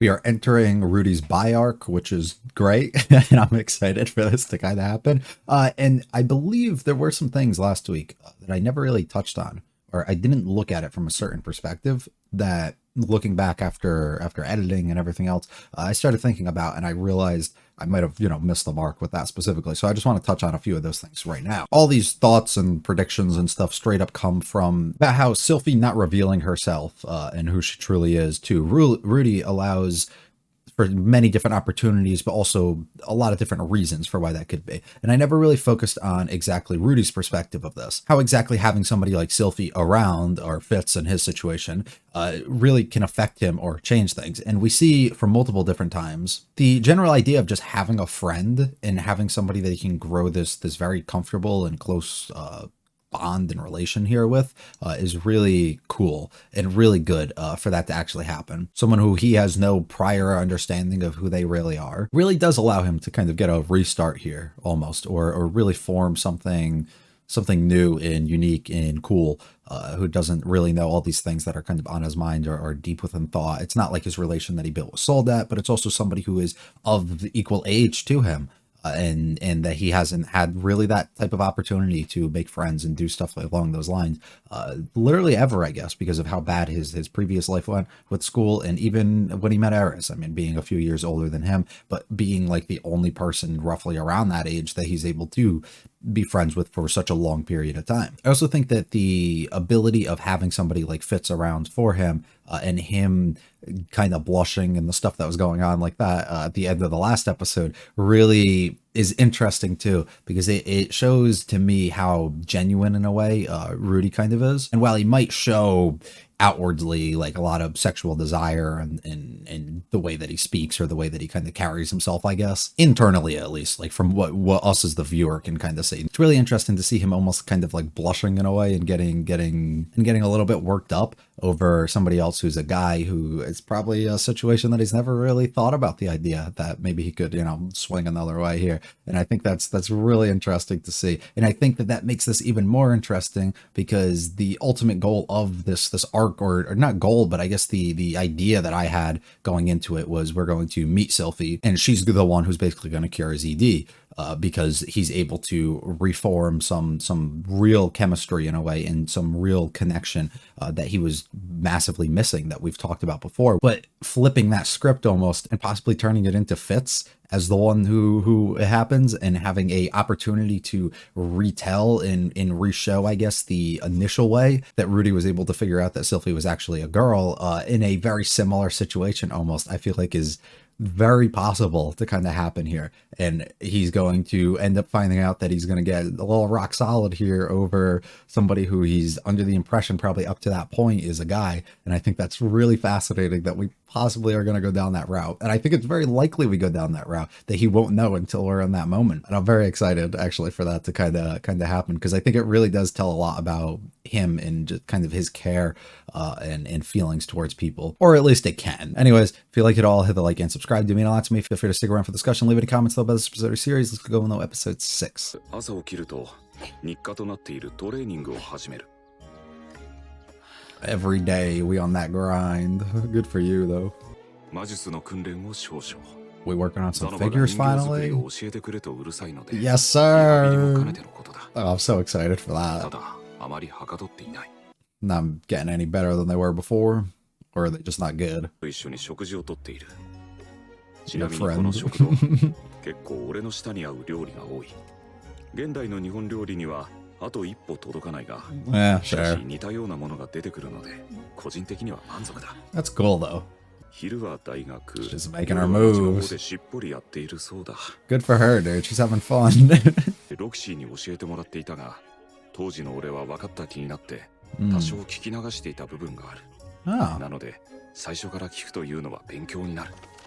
We are entering Rudy's bi arc, which is great, and I'm excited for this to kind of happen. And I believe there were some things last week that I never really touched on, or I didn't look at it from a certain perspective. That looking back after editing and everything else, I started thinking about, and I realized I might have missed the mark with that specifically. So I just want to touch on a few of those things right now. All these thoughts and predictions and stuff straight up come from that how Sylphie not revealing herself and who she truly is to Rudy allows for many different opportunities, but also a lot of different reasons for why that could be. And I never really focused on exactly Rudy's perspective of this, how exactly having somebody like Sylphie around or Fitz in his situation really can affect him or change things. And we see from multiple different times the general idea of just having a friend and having somebody that you can grow this very comfortable and close bond and relation here with is really cool and really good for that to actually happen. Someone who he has no prior understanding of who they really are really does allow him to kind of get a restart here almost, or really form something new and unique and cool, who doesn't really know all these things that are kind of on his mind or deep within thought. It's not like his relation that he built with Soldat, but it's also somebody who is of equal age to him. And that he hasn't had really that type of opportunity to make friends and do stuff along those lines, literally ever, I guess, because of how bad his previous life went with school, and even when he met Eris. I mean, being a few years older than him, but being like the only person roughly around that age that he's able to be friends with for such a long period of time. I also think that the ability of having somebody like Fitz around for him, and him kind of blushing and the stuff that was going on like that at the end of the last episode really is interesting too, because it shows to me how genuine in a way Rudy kind of is. And while he might show outwardly like a lot of sexual desire and the way that he speaks or the way that he kind of carries himself, I guess internally, at least, like from what us as the viewer can kind of see, it's really interesting to see him almost kind of like blushing in a way and getting a little bit worked up over somebody else who's a guy who is probably a situation that he's never really thought about, the idea that maybe he could swing another way here. And I think that's really interesting to see, and I think that makes this even more interesting because the ultimate goal of this arc, or not goal, but I guess the idea that I had going into it was we're going to meet Sylphie, and she's the one who's basically going to cure his ED. Because he's able to reform some real chemistry in a way and some real connection that he was massively missing, that we've talked about before. But flipping that script almost and possibly turning it into Fitz as the one who it happens, and having a opportunity to retell and re-show, I guess, the initial way that Rudy was able to figure out that Sylphie was actually a girl in a very similar situation almost, I feel like is very possible to kind of happen here. And he's going to end up finding out that he's going to get a little rock solid here over somebody who he's under the impression probably up to that point is a guy. And I think that's really fascinating that we possibly are going to go down that route. And I think it's very likely we go down that route, that he won't know until we're in that moment. And I'm very excited actually for that to kind of happen, because I think it really does tell a lot about him and just kind of his care and feelings towards people, or at least it can. Anyways, if you like it all, hit the like and subscribe. Do mean a lot to me. Feel free to stick around for discussion. Leave any comments though about this specific series. Let's go into episode 6. Every day we on that grind. Good for you though. We working on some figures finally. Yes sir. Oh, I'm so excited for that. Not getting any better than they were before, or are they just not good? Your friend. Yeah, sure. That's cool though. She's making her moves. Good for her, dude. She's having fun.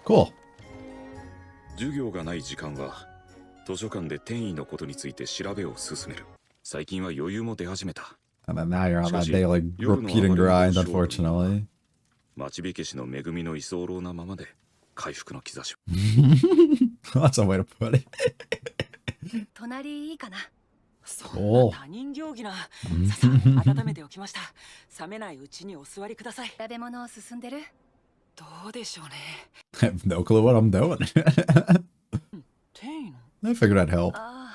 Cool. 授業がない時間は図書館で転移のことについて調べを進める。最近は余裕も出始めた。 And then now you're on that daily repeating grind, unfortunately. 町火消しの恵みの居候なままで回復の兆し。 That's a way to put it. 隣いいかな。そんな他人行儀な。ささ、温めておきました。冷めないうちにお座りください。食べ物を進んでる？どうでしょうね。 I have no clue what I'm doing. 転移の I figured I'd help. あ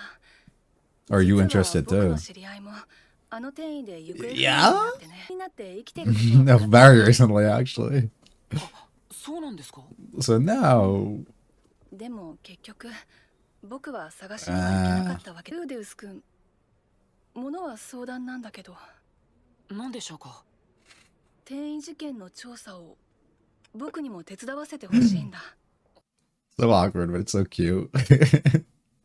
あ Are you 実は interested 僕の too? 知り合いもあの転移で行方不明に Yeah? なってねになって生きてることは No, very recently, actually. そうなんですか。 So now, でも結局僕は探しには行けなかったわけ。ルーデウス君、ものは相談なんだけど、何でしょうか。転移事件の調査を僕にも手伝わせてほしいんだ。 so awkward, but it's so cute.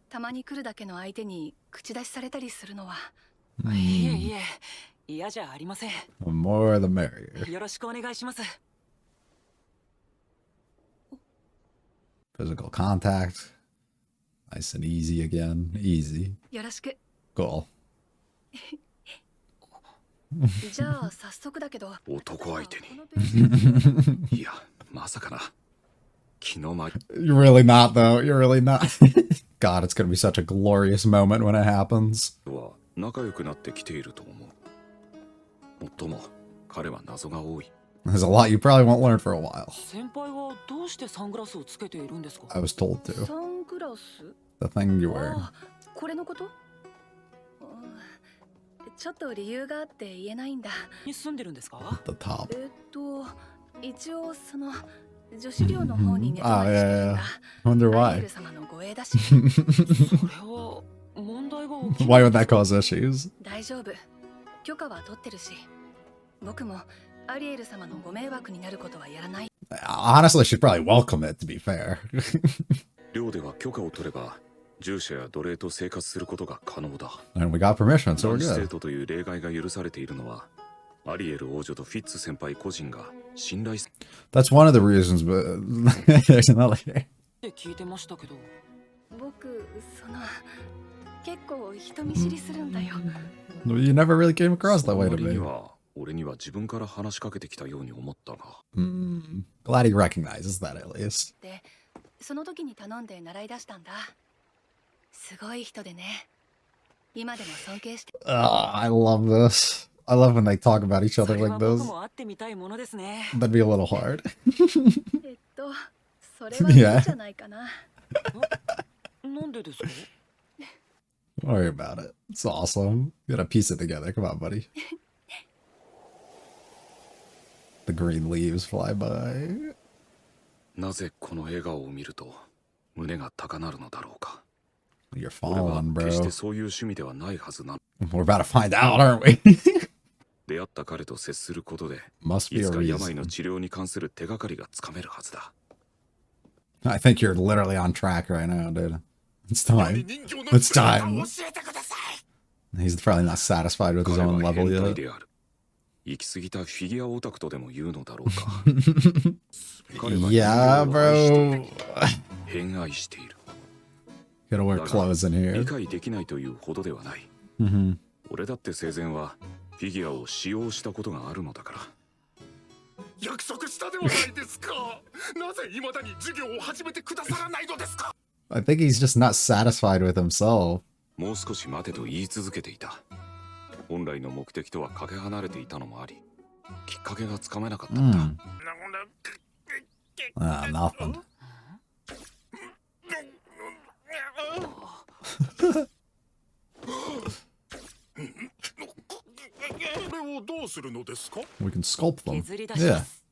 たまに来るだけの相手に口出しされたりするのは。いえいえ、嫌じゃありません。 The more the merrier. よろしくお願いします。 Physical contact. Nice and easy again. Easy. よろしく。 Cool. じゃあ早速だけど、男相手にこのページいやまさかな気のま You're really not, though. You're really not. God, it's gonna be such a glorious moment when it happens. は仲良くなってきていると思う。もっとも彼は謎が多い。 There's a lot you probably won't learn for a while. 先輩はどうしてサングラスをつけているんですか。 I was told to. サングラス？ The thing you wear. ああ、これのこと？ちょっと理由があって言えないんだ。に住んでるんですか。 The top. 一応その女子寮の方に寝泊まりしてるんだ。 Wonder アリエル why. 様の護衛だし。それは問題が起き Why would that cause issues? 大丈夫。許可は取ってるし。僕もアリエル様のご迷惑になることはやらない。 Honestly, she'd probably welcome it, to be fair. 寮では許可を取れば従者や奴隷と生活することが可能だ。 And we got permission, so 男 we're 子生 good. 徒という例外が許されているのはアリエル王女とフィッツ先輩個人が信頼す That's one of the reasons, but there's another. って聞いてましたけど。僕、結構人見知りするんだよ。 You never really came across that その way 割 to に me. は俺には自分から話しかけてきたように思ったが Glad he recognizes that at least. で、その時に頼んで習い出したんだ。すごい人でね。今でも尊敬して。 I love this. I love when they talk about each そ other れ like は this. 僕も会ってみたいものですね。 That'd be a little hard. それはいいんじゃないかな。なんでですか。 Don't worry about it. It's awesome. You gotta piece it together. Come on, buddy. The green leaves fly by. なぜこの笑顔を見ると胸が高鳴るのだろうか。 You're 俺は falling, 決して bro. そういう趣味ではないはずな。 We're about to find out, aren't we? 出会った彼と接することで Must い be a つか病の reason. 治療に関する手がかりがつかめるはずだ。 I think you're literally on track right now, dude. It's time. It's time. He's probably not satisfied with his 彼 own は level 変態 yet. である。行き過ぎたフィギュアオタクとでも言うのだろうか。彼は Yeah, 人形を愛して bro. 偏愛している。 Gotta wear だが clothes in 理 here. 解できないというほどではない。 Mm-hmm. 俺だって生前はフィギュアを使用したことがあるのだから。約束したではないですか。なぜ未だに授業を始めてくださらないのですか。 I think he's just not satisfied with himself. もう少し待てと言い続けていた。本来の目的とはかけ離れていたのもあり、きっかけがつかめなかったんだ。 Nothing. これをどうするのですか。 We can sculpt them. 削り出しま Yeah. す。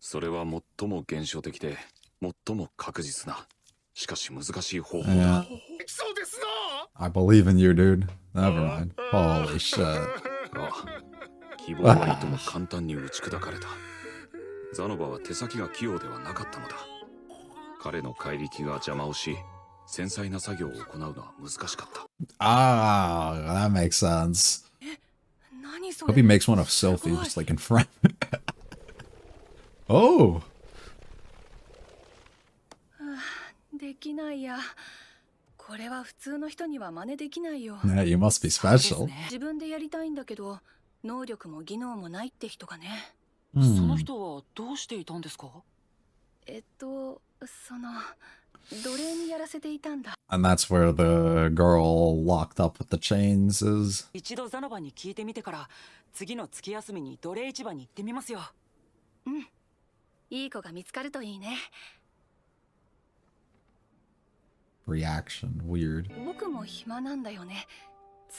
それは最も現象的で最も確実な、しかし難しい方法 Yeah. だ。そうですな。 I believe in you, dude. Never mind. Holy shit. が希望はいとも簡単に打ち砕かれた。ザノバは手先が器用ではなかったのだ。彼の怪力が邪魔をし、繊細な作業を行うのは難しかった。 Ah, that makes sense. 何そ Hope れ he makes one of Sophie just like in front. Oh, できないや。これは普通の人には真似できないよ。 yeah, you must be そうです special. ね。自分でやりたいんだけど、能力も技能もないって人がね。その人はどうしていたんですか。奴隷にやらせていたんだ。 And that's where the girl locked up with the chains is. 一度ザノバに聞いてみてから次の月休みに奴隷市場に行ってみますよ。いい子が見つかるといいね。 Reaction. Weird. 僕も暇なんだよね。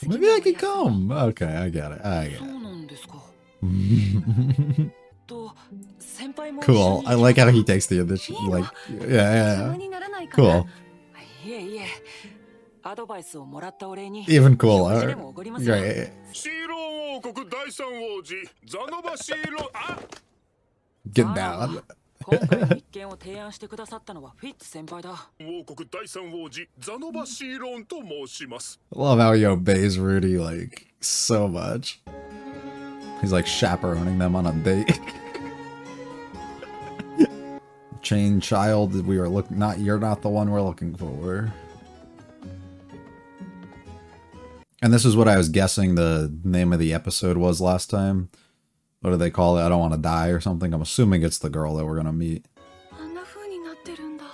Maybe I could come. Okay, I get it. I get そう it. なんですか。 Cool. と先輩も一緒に I like how he takes the initiative. Like, yeah, 邪魔 yeah. にならないかな。 Cool. いえいえ、アドバイスをもらったお礼に Even cool. 食事でもおごりますよ。 Great. シーロン王国第三王子ザノバシーロン。あ、 Get down. 今回の一件を提案してくださったのはフィッツ先輩だ。王国第三王子ザノバシーロンと申します。 I love how he obeys Rudy like so much. He's like chaperoning them on a date. Chain child, we were looking. Not you're not the one we're looking for. And this is what I was guessing the name of the episode was last time. What do they call it? I don't want to die or something. I'm assuming it's the girl that we're gonna meet. あんな風になってるんだ。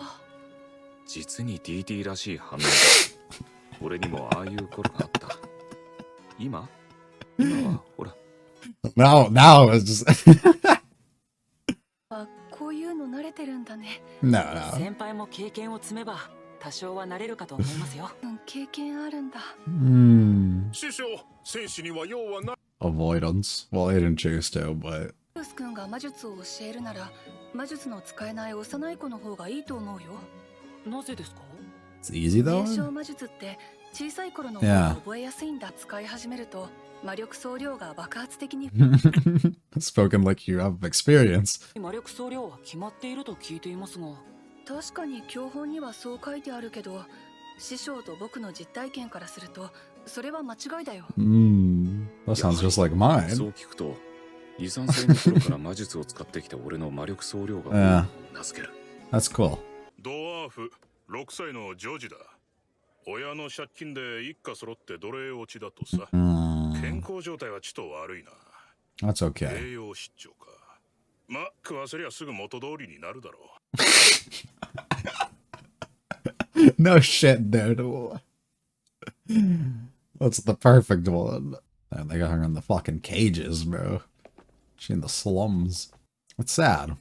実に DT らしい反応だ。俺にもああいう頃があった。今はほら。 Now it's just あ、こういうの慣れてるんだね。 no no. 先輩も経験を積めば多少は慣れるかと思いますよ。うん、経験あるんだ。 師匠、戦士には用はない。 Avoidance. Well, he didn't choose to, but ルス君が魔術を教えるなら、魔術の使えない幼い子の方がいいと思うよ。なぜですか？ it's easy 伝 though. 承魔術って小さい頃の方が覚えやすいんだ。使い始めると魔力総量が爆発的に。 Spoken like you have experience. 魔力総量は決まっていると聞いていますが。確かに教本にはそう書いてあるけど、師匠と僕の実体験からするとそれは間違いだよ。 That sounds just like そ mine. う聞くと、2、3歳の頃から魔術を使ってきた俺の魔力総量が名付ける。That's cool. ドワーフ6歳のジョージだ。親の借金で一家揃って奴隷落ちだとさ。健康状態はちょっと悪いな。 That's okay. 栄養失調か。ま、食わせりゃすぐ元通りになるだろう。No shit, dude. That's the perfect one. Man, they got her in the fucking cages, bro. She in the slums. It's sad.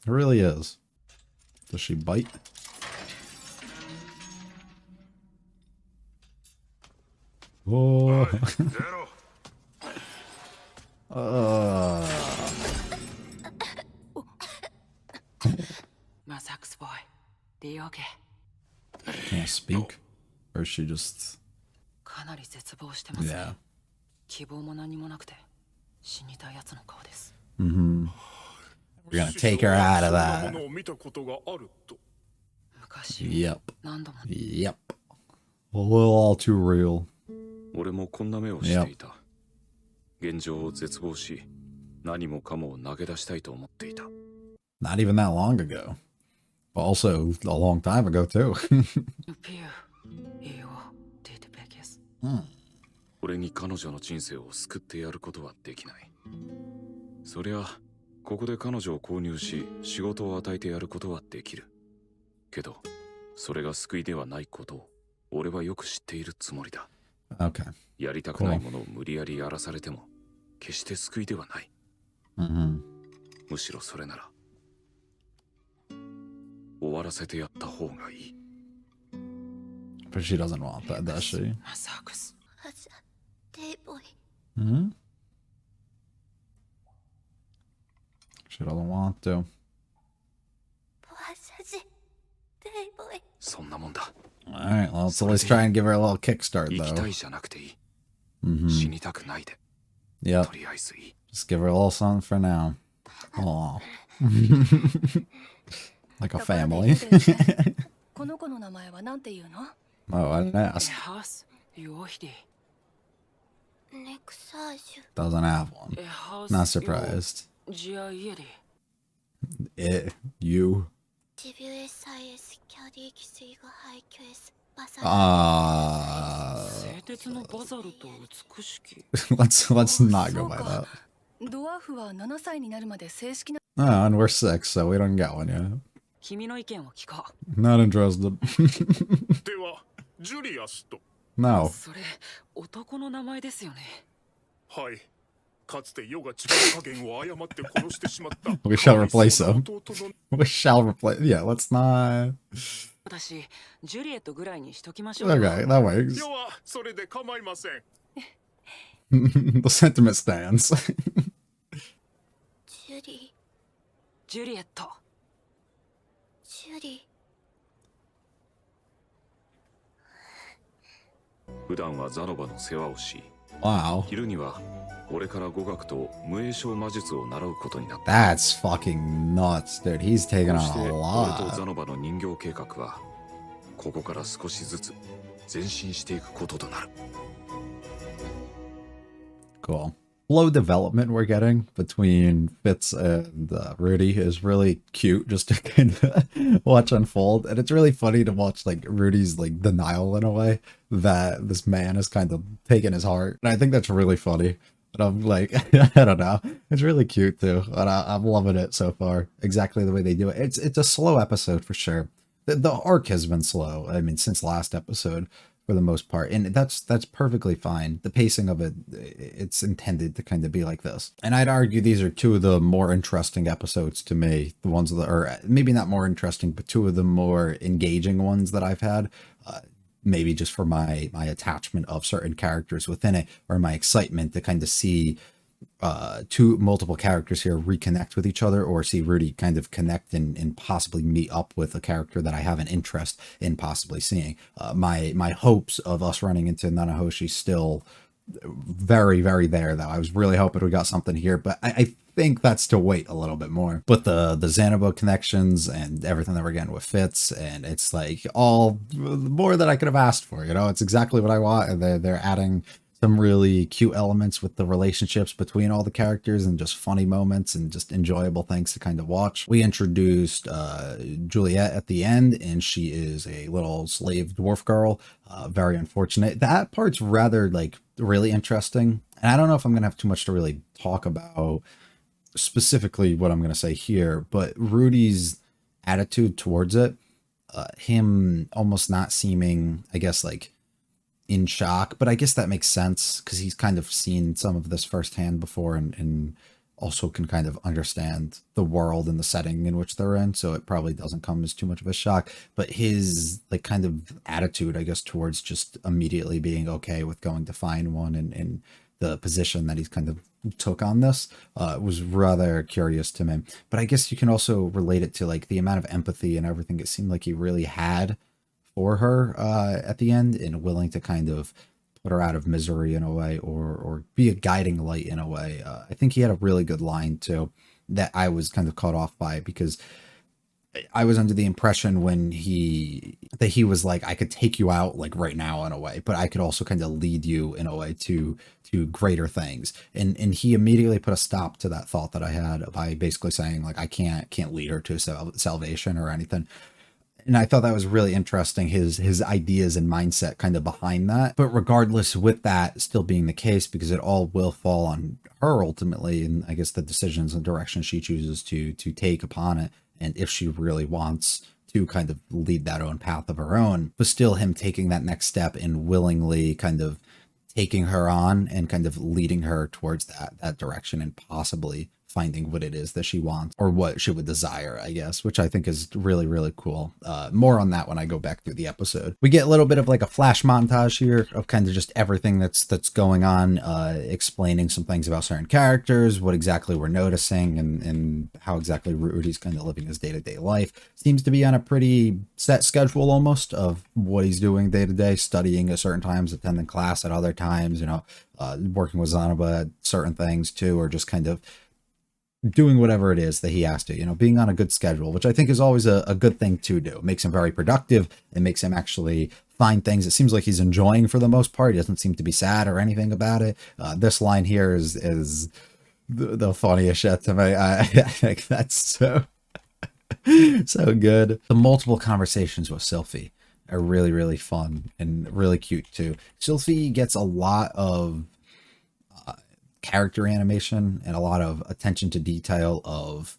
It really is. Does she bite? Oh. ゼロ。マサックスボーイ、ディオーケ。 Can't speak? Or is she just... かなり絶望してますね。 Yeah. 希望も何もなくて死にたいやつの顔です。 We're gonna take her out of そんな that. ものを見たことがあると。昔 Yep. 何度も Yep. A little all too real. 俺もこんな目をしていた。現状を絶望し、何もかもを投げ出したいと思っていた。 Not even that long ago. But also a long time ago, too. ピュー、栄養、デーテペケス。俺に彼女の人生を救ってやることはできない。そりゃ、ここで彼女を購入し、仕事を与えてやることはできる。けど、それが救いではないことを、俺はよく知っているつもりだ。Okay. やりたくないものを無理やりやらされても、決して救いではない。むしろそれなら、終わらせてやった方がいい。But she doesn't want that, does she? マサックス。デイボーイ。 She doesn't want to. そんなもんだ。 Alright, well, let's at least try and give her a little kickstart, 生きた though. いじゃなくていい。死にたくないで。 Yep. とりあえずいい。 Just give her a little something for now. Aw. Like a family. この子の名前はなんて言うの？ Oh, I didn't エ ask. ハース、ヨーヒディ。ネクサージュ。 Doesn't have one. エハース。 Not surprised. ジアイエディ。 You. ジビュエサイエスキャディキスイが廃墟エスバサ 製鉄のバザルと美しき。 let's not go by that. ドワーフは7歳になるまで正式な。 Oh, and we're 6, so we don't get one yet. 君の意見を聞こう。 Not interested. では、ジュリアスと。 No. それ、男の名前ですよね。はい。We shall replace him. We shall replace. Yeah, let's not. 私ジュリエットぐらいにしときましょうよ。 Okay, that works. The sentiment stands. ジュリジュリエット。ジュリ普段はザノバの世話をし、 Wow. 昼には俺から語学と無影小魔術を習うことになった。 That's fucking nuts, dude. He's taking こう on して a 俺とザ lot. ノバの人形計画はここから少しずつ前進していくこととなる。 Cool. Slow development we're getting between Fitz and Rudy is really cute just to kind of watch unfold. And it's really funny to watch like Rudy's like denial in a way that this man is kind of taking his heart. And I think that's really funny. And I'm like, I don't know. It's really cute too. And I'm loving it so far. Exactly the way they do it. It's a slow episode for sure. The arc has been slow. I mean, since last episode. For the most part, and that's perfectly fine. The pacing of it, it's intended to kind of be like this. And I'd argue these are two of the more interesting episodes to me. The ones that are maybe not more interesting, but two of the more engaging ones that I've had. Maybe just for my attachment of certain characters within it, or my excitement to kind of see multiple characters here reconnect with each other, or see Rudy kind of connect and possibly meet up with a character that I have an interest in possibly seeing. My hopes of us running into Nanahoshi still very, very there, though. I was really hoping we got something here, but I think that's to wait a little bit more. But the Xanabo connections and everything that we're getting with Fitz, and it's like all more than I could have asked for, you know. It's exactly what I want, and they're adding some really cute elements with the relationships between all the characters, and just funny moments and just enjoyable things to kind of watch. We introduced Juliet at the end, and she is a little slave dwarf girl. Very unfortunate. That part's rather like really interesting. And I don't know if I'm going to have too much to really talk about specifically what I'm going to say here, but Rudy's attitude towards it, him almost not seeming, I guess, like in shock, but I guess that makes sense because he's kind of seen some of this firsthand before, and also can kind of understand the world and the setting in which they're in, so it probably doesn't come as too much of a shock. But his like kind of attitude, I guess, towards just immediately being okay with going to find one, and the position that he's kind of took on this was rather curious to me. But I guess you can also relate it to like the amount of empathy and everything it seemed like he really had for her at the end, and willing to kind of put her out of misery in a way, or be a guiding light in a way. I think he had a really good line too that I was kind of caught off by, because I was under the impression when he was like, I could take you out like right now in a way, but I could also kind of lead you in a way to greater things. And he immediately put a stop to that thought that I had by basically saying like, I can't lead her to salvation or anything. And I thought that was really interesting, his ideas and mindset kind of behind that. But regardless, with that still being the case, because it all will fall on her ultimately, and I guess the decisions and direction she chooses to take upon it, and if she really wants to kind of lead that own path of her own, but still him taking that next step and willingly kind of taking her on and kind of leading her towards that direction, and possibly finding what it is that she wants, or what she would desire, I guess, which I think is really, really cool. More on that when I go back through the episode. We get a little bit of like a flash montage here of kind of just everything that's going on, explaining some things about certain characters, what exactly we're noticing, and how exactly Rudy's kind of living his day-to-day life. Seems to be on a pretty set schedule almost of what he's doing day-to-day, studying at certain times, attending class at other times, you know, working with Zanoba at certain things too, or just kind of doing whatever it is that he has to, you know, being on a good schedule, which I think is always a good thing to do. It makes him very productive. It makes him actually find things it seems like he's enjoying for the most part. He doesn't seem to be sad or anything about it. This line here is the funniest shit to me. I think that's so good. The multiple conversations with Sylphie are really, really fun and really cute too. Sylphie gets a lot of character animation and a lot of attention to detail of,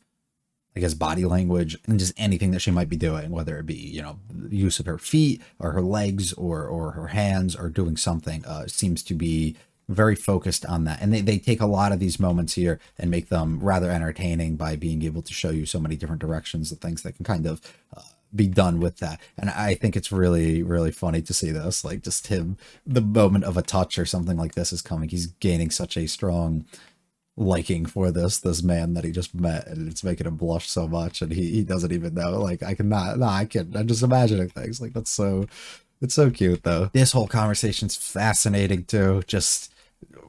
I guess, body language and just anything that she might be doing, whether it be, you know, the use of her feet or her legs or her hands or doing something, seems to be very focused on that. And they take a lot of these moments here and make them rather entertaining by being able to show you so many different directions and things that can kind of be done with that. And I think it's really, really funny to see this, like just him, the moment of a touch or something like this is coming. He's gaining such a strong liking for this man that he just met, and it's making him blush so much, and he doesn't even know. Like, I'm just imagining things like that's so, it's so cute though. This whole conversation's fascinating too. Just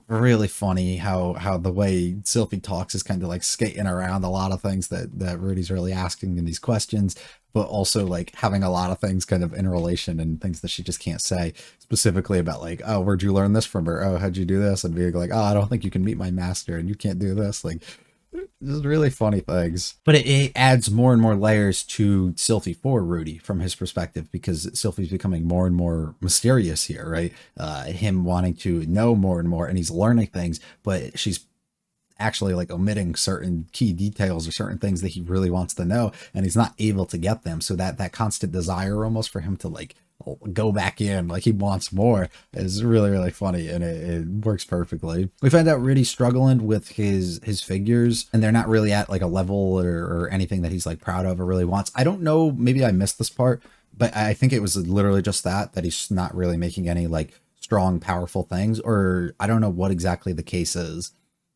really funny how the way Sylvie talks is kind of like skating around a lot of things that Rudy's really asking in these questions, but also like having a lot of things kind of in relation and things that she just can't say, specifically about like, oh, where'd you learn this from, or oh, how'd you do this, and being like, oh, I don't think you can meet my master and you can't do this. Like, just really funny things. But it adds more and more layers to Sylphie for Rudy from his perspective, because Sylphie's becoming more and more mysterious here, right? Him wanting to know more and more, and he's learning things, but she's actually like omitting certain key details or certain things that he really wants to know, and he's not able to get them. So that constant desire almost for him to like go back in, like he wants more, is really, really funny, and it works perfectly. We find out Rudy's struggling with his figures, and they're not really at like a level or anything that he's like proud of or really wants. I don't know, maybe I missed this part, but I think it was literally just that he's not really making any like strong, powerful things, or I don't know what exactly the case is.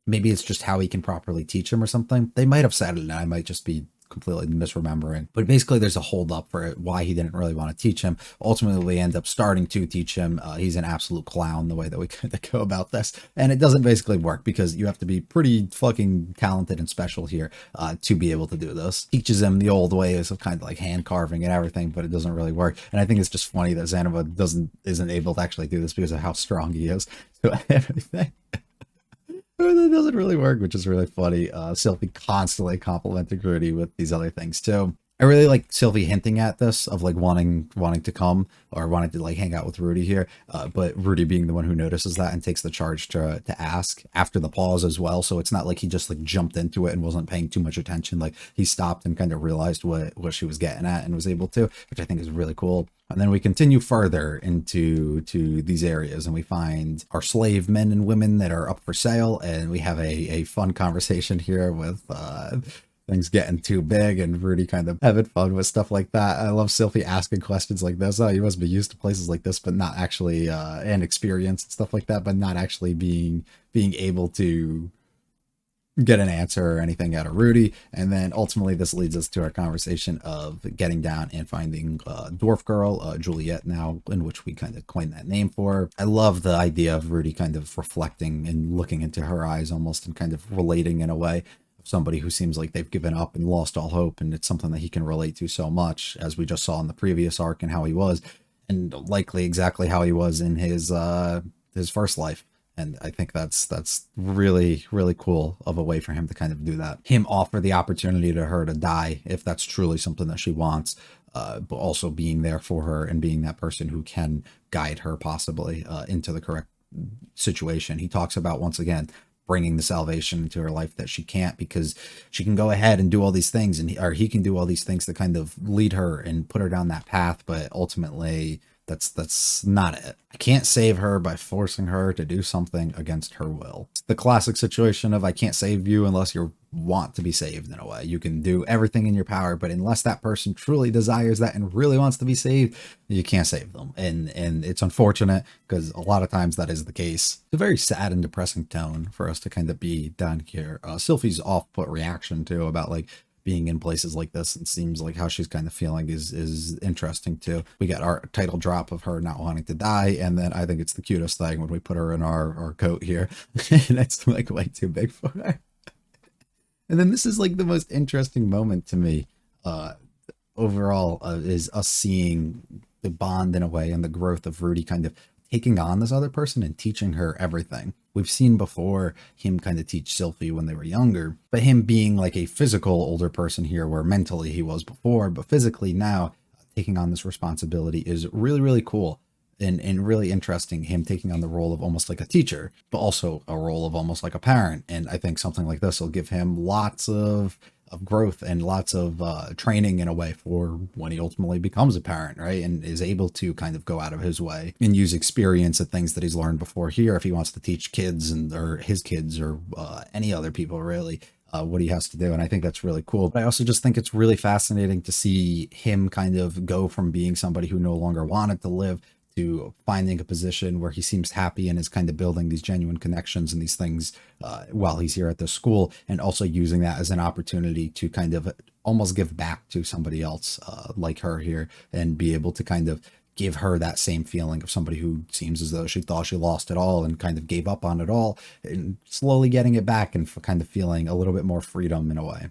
Maybe it's just how he can properly teach him or something. They might have said it, and I might just be completely misremembering. But basically, there's a hold up for it, why he didn't really want to teach him. Ultimately, we end up starting to teach him. He's an absolute clown the way that we kind of go about this. And it doesn't basically work, because you have to be pretty fucking talented and special here to be able to do this. Teaches him the old ways of kind of like hand carving and everything, but it doesn't really work. And I think it's just funny that Zanova isn't able to actually do this because of how strong he is. So everything. It doesn't really work, which is really funny. Sylvie constantly complimenting Rudy with these other things too. I really like Sylvie hinting at this of like wanting to come or wanting to like hang out with Rudy here, but Rudy being the one who notices that and takes the charge to ask after the pause as well. So it's not like he just like jumped into it and wasn't paying too much attention. Like he stopped and kind of realized what she was getting at and was able to, which I think is really cool. And then we continue further into these areas, and we find our slave men and women that are up for sale, and we have a fun conversation here with things getting too big and Rudy kind of having fun with stuff like that. I love Sylvie asking questions like this. Oh, you must be used to places like this, but not actually and experience and stuff like that, but not actually being able to get an answer or anything out of Rudy. And then ultimately this leads us to our conversation of getting down and finding Dwarf Girl, Juliet now, in which we kind of coined that name for her. I love the idea of Rudy kind of reflecting and looking into her eyes almost, and kind of relating in a way of somebody who seems like they've given up and lost all hope, and it's something that he can relate to so much, as we just saw in the previous arc and how he was, and likely exactly how he was in his first life. And I think that's really, really cool of a way for him to kind of do that. Him offer the opportunity to her to die if that's truly something that she wants, but also being there for her and being that person who can guide her possibly into the correct situation. He talks about, once again, bringing the salvation into her life that she can't, because she can go ahead and do all these things, or he can do all these things to kind of lead her and put her down that path, but ultimately that's not it. I can't save her by forcing her to do something against her will. It's the classic situation of I can't save you unless you want to be saved. In a way, you can do everything in your power, but unless that person truly desires that and really wants to be saved, you can't save them. And it's unfortunate, because a lot of times that is the case. It's a very sad and depressing tone for us to kind of be down here. Sylphie's off-put reaction too about like being in places like this, and seems like how she's kind of feeling is interesting too. We got our title drop of her not wanting to die, and then I think it's the cutest thing when we put her in our coat here, and it's like way too big for her. And then this is like the most interesting moment to me overall, is us seeing the bond in a way and the growth of Rudy kind of taking on this other person and teaching her everything. We've seen before him kind of teach Sylphie when they were younger, but him being like a physical older person here, where mentally he was before, but physically now taking on this responsibility, is really, really cool and really interesting. Him taking on the role of almost like a teacher, but also a role of almost like a parent. And I think something like this will give him lots of growth and lots of training in a way for when he ultimately becomes a parent, right? And is able to kind of go out of his way and use experience at things that he's learned before here if he wants to teach kids or his kids or any other people really. What he has to do. And I think that's really cool. But I also just think it's really fascinating to see him kind of go from being somebody who no longer wanted to live to finding a position where he seems happy and is kind of building these genuine connections and these things while he's here at the school, and also using that as an opportunity to kind of almost give back to somebody else like her here, and be able to kind of give her that same feeling of somebody who seems as though she thought she lost it all and kind of gave up on it all, and slowly getting it back and kind of feeling a little bit more freedom in a way,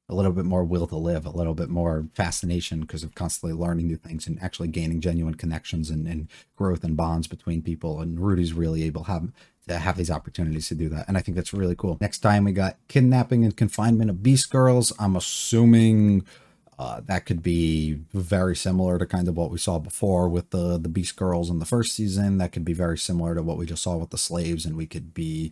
a little bit more will to live, a little bit more fascination because of constantly learning new things and actually gaining genuine connections and growth and bonds between people. And Rudy's really able to have these opportunities to do that. And I think that's really cool. Next time we got kidnapping and confinement of Beast Girls. I'm assuming that could be very similar to kind of what we saw before with the Beast Girls in the first season. That could be very similar to what we just saw with the slaves, and we could be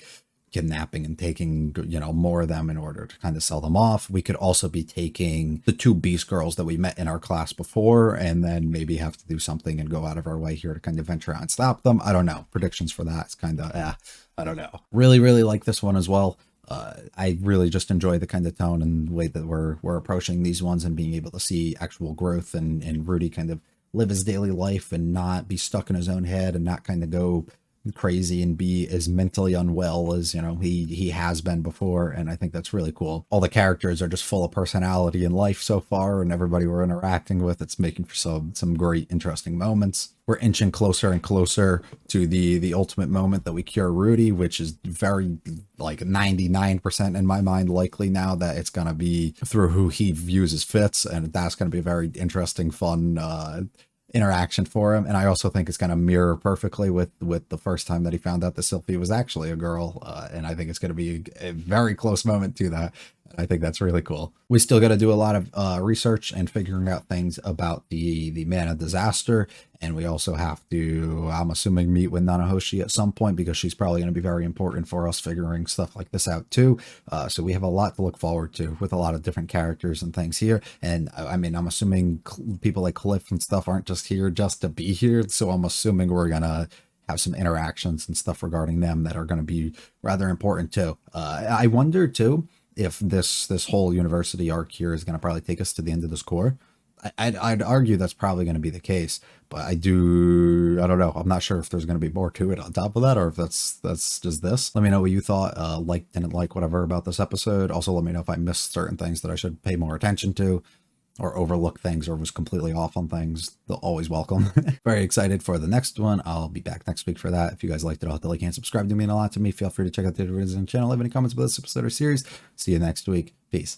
kidnapping and taking, you know, more of them in order to kind of sell them off. We could also be taking the 2 Beast Girls that we met in our class before, and then maybe have to do something and go out of our way here to kind of venture out and stop them. I don't know. Predictions for that. It's kind of, I don't know. Really, really like this one as well. I really just enjoy the kind of tone and way that we're approaching these ones, and being able to see actual growth and Rudy kind of live his daily life and not be stuck in his own head and not kind of go crazy and be as mentally unwell as, you know, he has been before. And I think that's really cool. All the characters are just full of personality and life so far, and everybody we're interacting with, it's making for some great interesting moments. We're inching closer and closer to the ultimate moment that we cure Rudy, which is very, like, 99% in my mind likely now that it's going to be through who he views as fits, and that's going to be a very interesting, fun interaction for him. And I also think it's going to mirror perfectly with the first time that he found out that Sylvie was actually a girl, and I think it's going to be a very close moment to that. I think that's really cool. We still got to do a lot of research and figuring out things about the man of disaster, and we also have to, I'm assuming, meet with Nanahoshi at some point, because she's probably going to be very important for us figuring stuff like this out too. So we have a lot to look forward to with a lot of different characters and things here. And I mean, I'm assuming people like Cliff and stuff aren't just here just to be here, so I'm assuming we're gonna have some interactions and stuff regarding them that are going to be rather important too. I wonder too if this whole university arc here is going to probably take us to the end of this core. I'd argue that's probably going to be the case, but I don't know. I'm not sure if there's going to be more to it on top of that, or if that's just this. Let me know what you thought, like, didn't like, whatever about this episode. Also, let me know if I missed certain things that I should pay more attention to, or overlook things, or was completely off on things. They'll always welcome. Very excited for the next one. I'll be back next week for that. If you guys liked it, I'll hit the like and subscribe. To mean a lot to me. Feel free to check out the other videos on the channel. Leave any comments about this episode or series. See you next week. Peace.